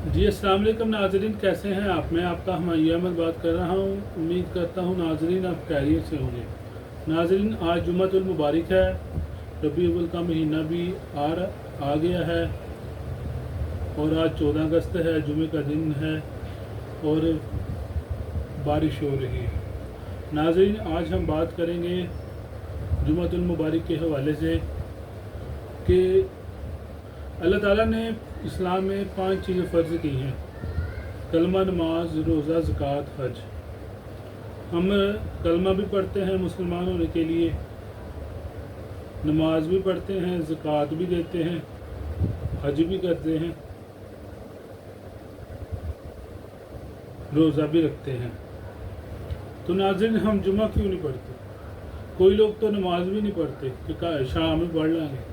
जी अस्सलाम वालेकुम नाजरीन, कैसे हैं आप? मैं आपका हमायूं अहमद बात कर रहा हूँ। उम्मीद करता हूँ नाजरीन आप खैरियत से होंगे। नाजरीन, आज जुम्मतुल मुबारक है। रबी अव्वल का महीना भी आ गया है और आज 14 अगस्त है, जुमे का दिन है और बारिश हो रही है। नाजरीन, आज हम बात करेंगे जुम्मतुल मुबारक के हवाले से कि अल्लाह ताला ने इस्लाम में 5 चीज़ें फ़र्ज़ की हैं: कलमा, नमाज, रोज़ा, ज़कात, हज। हम कलमा भी पढ़ते हैं मुसलमान होने के लिए, नमाज भी पढ़ते हैं, ज़कात भी देते हैं, हज भी करते हैं, रोज़ा भी रखते हैं। तो नाज़रीन, हम जुमा क्यों नहीं पढ़ते? कोई लोग तो नमाज भी नहीं पढ़ते कि शाम में पढ़ लेंगे,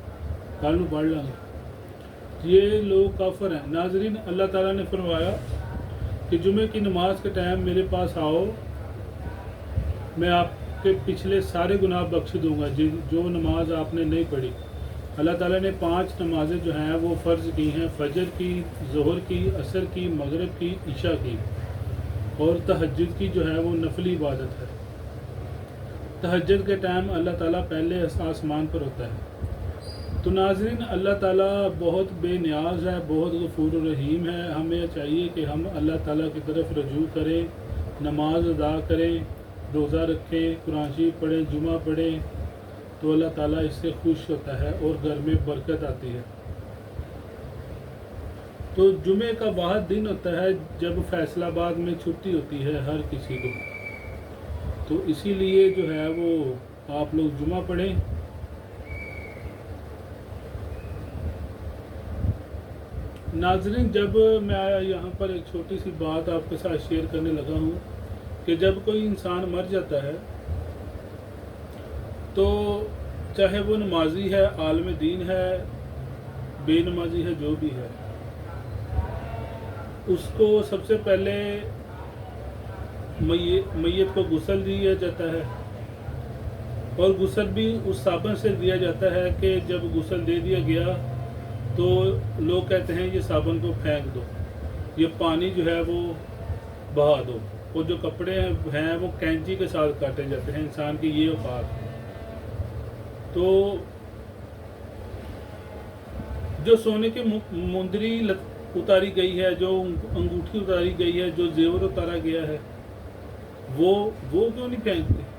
कल में पढ़ लेंगे। ये लोग काफिर हैं। नाज़रीन, अल्लाह ताला ने फरमाया कि जुमे की नमाज के टाइम मेरे पास आओ, मैं आपके पिछले सारे गुनाह बख्श दूंगा जो नमाज आपने नहीं पढ़ी। अल्लाह ताला ने 5 नमाज़ें जो हैं वो फ़र्ज़ की हैं: फजर की, ज़ोहर की, असर की, मगरिब की, इशा की, और तहज्जुद की जो है वो नफली इबादत है। तहज्जुद के टाइम अल्लाह ताला पहले आसमान पर होता है। तो नाज़रीन, अल्लाह ताला बहुत बेनियाज है, बहुत गफूर रहीम है। हमें चाहिए कि हम अल्लाह ताला की तरफ रजू करें, नमाज अदा करें, रोज़ा रखें, कुरान शरीफ पढ़ें, जुमा पढ़ें, तो अल्लाह ताला इससे खुश होता है और घर में बरकत आती है। तो जुमे का वह दिन होता है जब फैसलाबाद में छुट्टी होती है हर किसी को, तो इसीलिए जो है वो आप लोग जुमा पढ़ें। नाज़रीन, जब मैं यहाँ पर एक छोटी सी बात आपके साथ शेयर करने लगा हूँ कि जब कोई इंसान मर जाता है तो चाहे वो नमाजी है, आलिम दीन है, बेनमाजी है, जो भी है, उसको सबसे पहले मैयत को गुस्ल दिया जाता है, और गुस्ल भी उस साबुन से दिया जाता है कि जब गुस्ल दे दिया गया तो लोग कहते हैं ये साबुन को फेंक दो, ये पानी जो है वो बहा दो, और जो कपड़े हैं वो कैंची के साथ काटे जाते हैं। इंसान की ये औकात। तो जो सोने की मुंदरी उतारी गई है, जो अंगूठी उतारी गई है, जो जेवर उतारा गया है, वो क्यों नहीं फेंकते?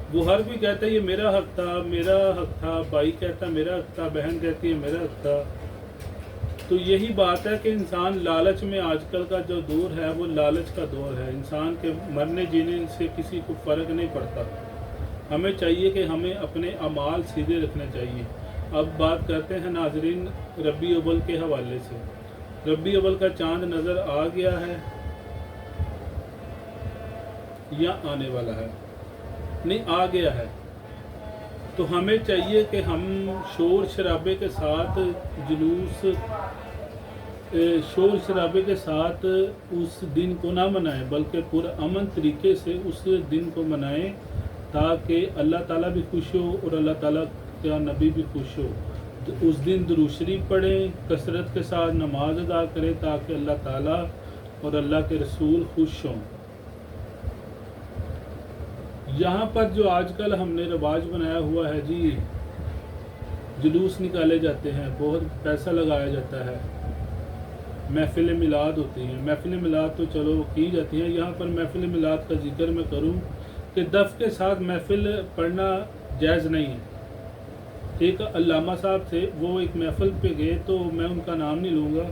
वो हर कोई कहता है ये मेरा हक था, मेरा हक था, भाई कहता मेरा हक था, बहन कहती है मेरा हक था। तो यही बात है कि इंसान लालच में, आजकल का जो दौर है वो लालच का दौर है। इंसान के मरने जीने से किसी को फ़र्क नहीं पड़ता। हमें चाहिए कि हमें अपने अमाल सीधे रखने चाहिए। अब बात करते हैं नाजरीन रबी अव्वल के हवाले से। रबी अव्वल का चांद नज़र आ गया है या आने वाला है? नहीं, आ गया है। तो हमें चाहिए कि हम शोर शराबे के साथ शोर शराबे के साथ उस दिन को ना मनाएं, बल्कि पुरअमन तरीके से उस दिन को मनाएं, ताकि अल्लाह ताला भी खुश हो और अल्लाह ताला का नबी भी खुश हो। तो उस दिन दुरूद शरीफ पढ़ें, कसरत के साथ नमाज अदा करें, ताकि अल्लाह ताला और अल्लाह के रसूल खुश हों। यहाँ पर जो आजकल हमने रिवाज बनाया हुआ है जी, जुलूस निकाले जाते हैं, बहुत पैसा लगाया जाता है, महफिल मिलाद होती हैं। महफिल मिलाद तो चलो की जाती है, यहाँ पर महफिल मिलाद का जिक्र मैं करूँ कि दफ़ के साथ महफिल पढ़ना जायज़ नहीं है। एक अल्लामा साहब थे, वो एक महफिल पे गए, तो मैं उनका नाम नहीं लूँगा,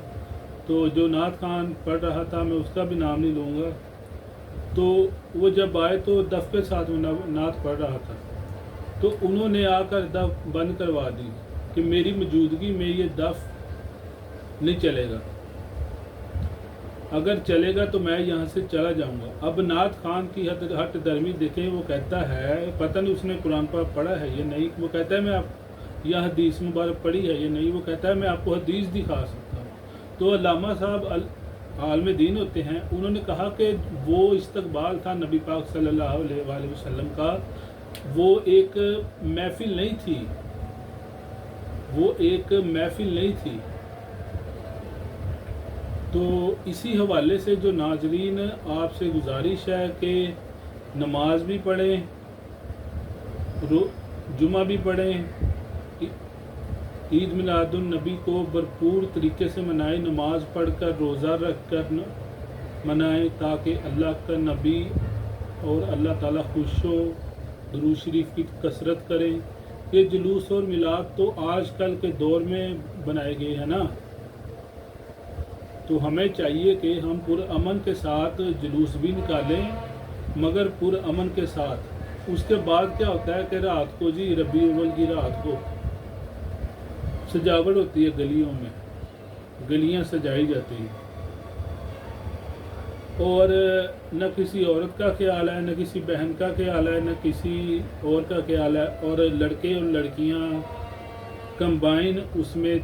तो जो नात खान पढ़ रहा था मैं उसका भी नाम नहीं लूँगा। तो वो जब आए तो दफ़ के साथ वो नात पढ़ रहा था, तो उन्होंने आकर दफ़ बंद करवा दी कि मेरी मौजूदगी में ये दफ़ नहीं चलेगा, अगर चलेगा तो मैं यहाँ से चला जाऊँगा। अब नात खान की हट दर्मी देखें, वो कहता है, पता नहीं उसने कुरान पर पढ़ा है ये नहीं, वो कहता है मैं आप यह हदीस मुबारक पढ़ी है ये नहीं, वो कहता है मैं आपको हदीस दिखा सकता हूँ। तो अल्लामा साहब आलिम दीन होते हैं, उन्होंने कहा कि वो इस्तकबाल था नबी पाक सल्लल्लाहु अलैहि वसल्लम का, वो एक महफिल नहीं थी, वो एक महफिल नहीं थी, تو اسی حوالے سے جو ناظرین آپ سے گزارش ہے کہ نماز بھی پڑھیں، جمعہ بھی پڑھیں، عید میلاد النبی کو بھرپور طریقے سے منائیں، نماز پڑھ کر روزہ رکھ کر منائیں تاکہ اللہ کا نبی اور اللہ تعالیٰ خوش ہو، درود شریف کی کثرت کریں۔ یہ جلوس اور میلاد تو آج کل کے دور میں بنائے گئے ہیں نا، تو ہمیں چاہیے کہ ہم پرامن کے ساتھ جلوس بھی نکالیں، مگر پرامن کے ساتھ۔ اس کے بعد کیا ہوتا ہے کہ رات کو جی ربیع الاول کی رات کو سجاوٹ ہوتی ہے گلیوں میں، گلیاں سجائی جاتی ہیں، اور نہ کسی عورت کا خیال ہے، نہ کسی بہن کا خیال ہے، نہ کسی اور کا خیال ہے، اور لڑکے اور لڑکیاں کمبائن اس میں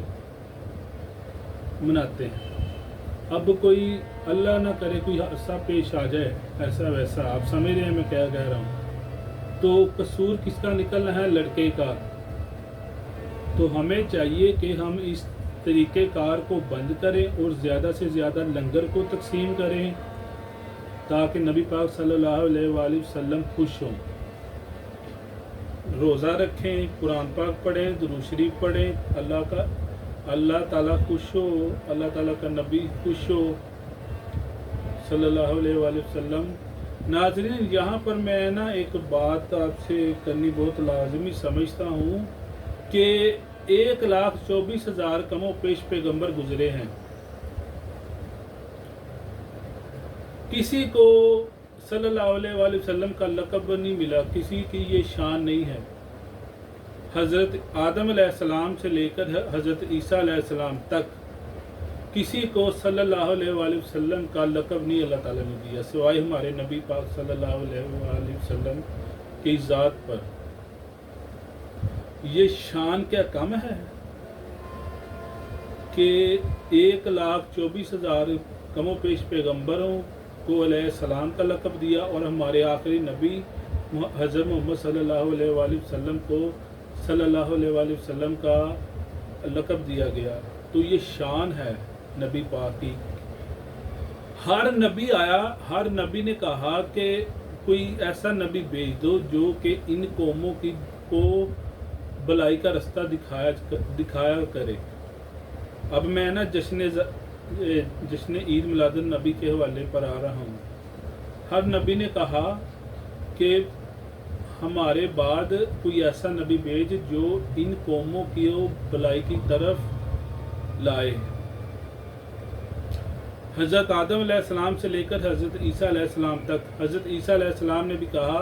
مناتے ہیں۔ اب کوئی اللہ نہ کرے کوئی حادثہ پیش آ جائے ایسا ویسا، آپ سمجھ رہے ہیں میں کیا کہہ رہا ہوں، تو قصور کس کا نکلنا ہے؟ لڑکے کا۔ تو ہمیں چاہیے کہ ہم اس طریقہ کار کو بند کریں اور زیادہ سے زیادہ لنگر کو تقسیم کریں تاکہ نبی پاک صلی اللہ علیہ وآلہ وسلم خوش ہوں۔ روزہ رکھیں، قرآن پاک پڑھیں، درود شریف پڑھیں، اللہ تعالیٰ خوش ہو، اللہ تعالیٰ کا نبی خوش ہو صلی اللہ علیہ وآلہ وسلم۔ ناظرین، یہاں پر میں نا ایک بات آپ سے کرنی بہت لازمی سمجھتا ہوں کہ 1,24,000 کم و پیش پیغمبر گزرے ہیں، کسی کو صلی اللہ علیہ وآلہ وسلم کا لقب نہیں ملا، کسی کی یہ شان نہیں ہے۔ حضرت آدم علیہ السلام سے لے کر حضرت عیسیٰ علیہ السلام تک کسی کو صلی اللہ علیہ وآلہ وسلم کا لقب نہیں اللہ تعالیٰ نے دیا سوائے ہمارے نبی پاک صلی اللہ علیہ وآلہ وسلم کی ذات پر۔ یہ شان کیا کم ہے کہ 1,24,000 کم و پیش پیغمبروں کو علیہ السلام کا لقب دیا اور ہمارے آخری نبی حضرت محمد صلی اللہ علیہ وآلہ وسلم کو صلی اللہ علیہ وآلہ وسلم کا لقب دیا گیا۔ تو یہ شان ہے نبی پاک کی۔ ہر نبی آیا، ہر نبی نے کہا کہ کوئی ایسا نبی بھیج دو جو کہ ان قوموں کو بلائی کا رستہ دکھایا کرے۔ اب میں نا جشن عید میلاد النبی کے حوالے پر آ رہا ہوں۔ ہر نبی نے کہا کہ ہمارے بعد کوئی ایسا نبی بھیج جو ان قوموں کی بلائی کی طرف لائے۔ حضرت آدم علیہ السلام سے لے کر حضرت عیسیٰ علیہ السلام تک، حضرت عیسیٰ علیہ السلام نے بھی کہا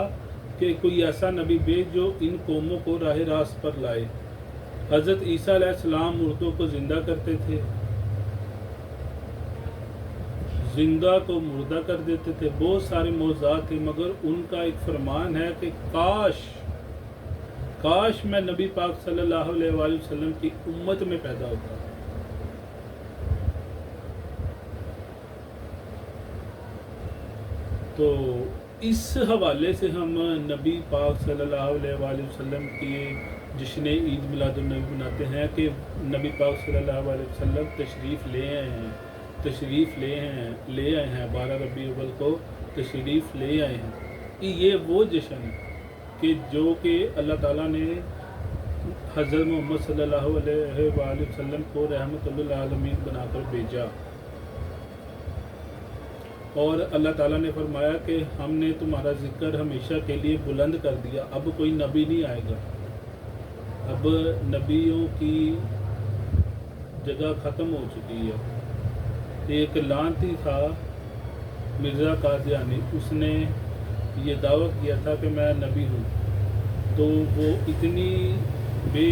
کہ کوئی ایسا نبی بھیج جو ان قوموں کو راہ راست پر لائے۔ حضرت عیسیٰ علیہ السلام مردوں کو زندہ کرتے تھے، زندہ کو مردہ کر دیتے تھے، بہت سارے معجزات تھے، مگر ان کا ایک فرمان ہے کہ کاش میں نبی پاک صلی اللہ علیہ وآلہ وسلم کی امت میں پیدا ہوتا۔ تو اس حوالے سے ہم نبی پاک صلی اللہ علیہ وآلہ وسلم کی جشن عید میلاد النبی مناتے ہیں کہ نبی پاک صلی اللہ علیہ وسلم تشریف لے آئے ہیں 12 ربیع الاول کو تشریف لے آئے ہیں۔ یہ وہ جشن ہے کہ جو کہ اللہ تعالیٰ نے حضرت محمد صلی اللہ علیہ وآلہ وسلم کو رحمت للعالمین بنا کر بھیجا، اور اللہ تعالیٰ نے فرمایا کہ ہم نے تمہارا ذکر ہمیشہ کے لیے بلند کر دیا، اب کوئی نبی نہیں آئے گا، اب نبیوں کی جگہ ختم ہو چکی ہے۔ ایک لعنتی تھا مرزا قادیانی، اس نے یہ دعویٰ کیا تھا کہ میں نبی ہوں، تو وہ اتنی بے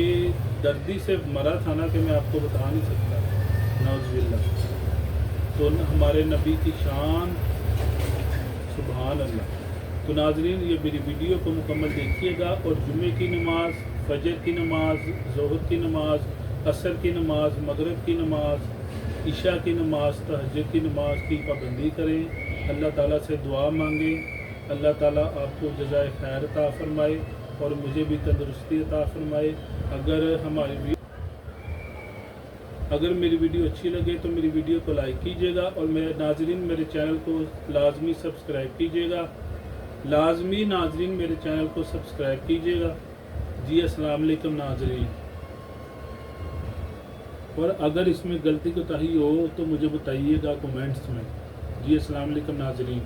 دردی سے مرا تھا نا کہ میں آپ کو بتا نہیں سکتا، نعوذ باللہ۔ تو ہمارے نبی کی شان، سبحان اللہ۔ تو ناظرین، یہ میری ویڈیو کو مکمل دیکھیے گا اور جمعے کی نماز، فجر کی نماز، ظہر کی نماز، عصر کی نماز، مغرب کی نماز، عشاء کی نماز، تہجد کی نماز کی پابندی کریں، اللہ تعالیٰ سے دعا مانگیں، اللہ تعالیٰ آپ کو جزائے خیر عطا فرمائے اور مجھے بھی تندرستی عطا فرمائے۔ اگر میری ویڈیو اچھی لگے تو میری ویڈیو کو لائک کیجیے گا، اور میرے ناظرین میرے چینل کو لازمی سبسکرائب کیجیے گا، لازمی ناظرین میرے چینل کو سبسکرائب کیجیے گا۔ جی السلام علیکم ناظرین، اور اگر اس میں غلطی کوتاہی ہو تو مجھے بتائیے گا کمنٹس میں۔ جی السلام علیکم ناظرین۔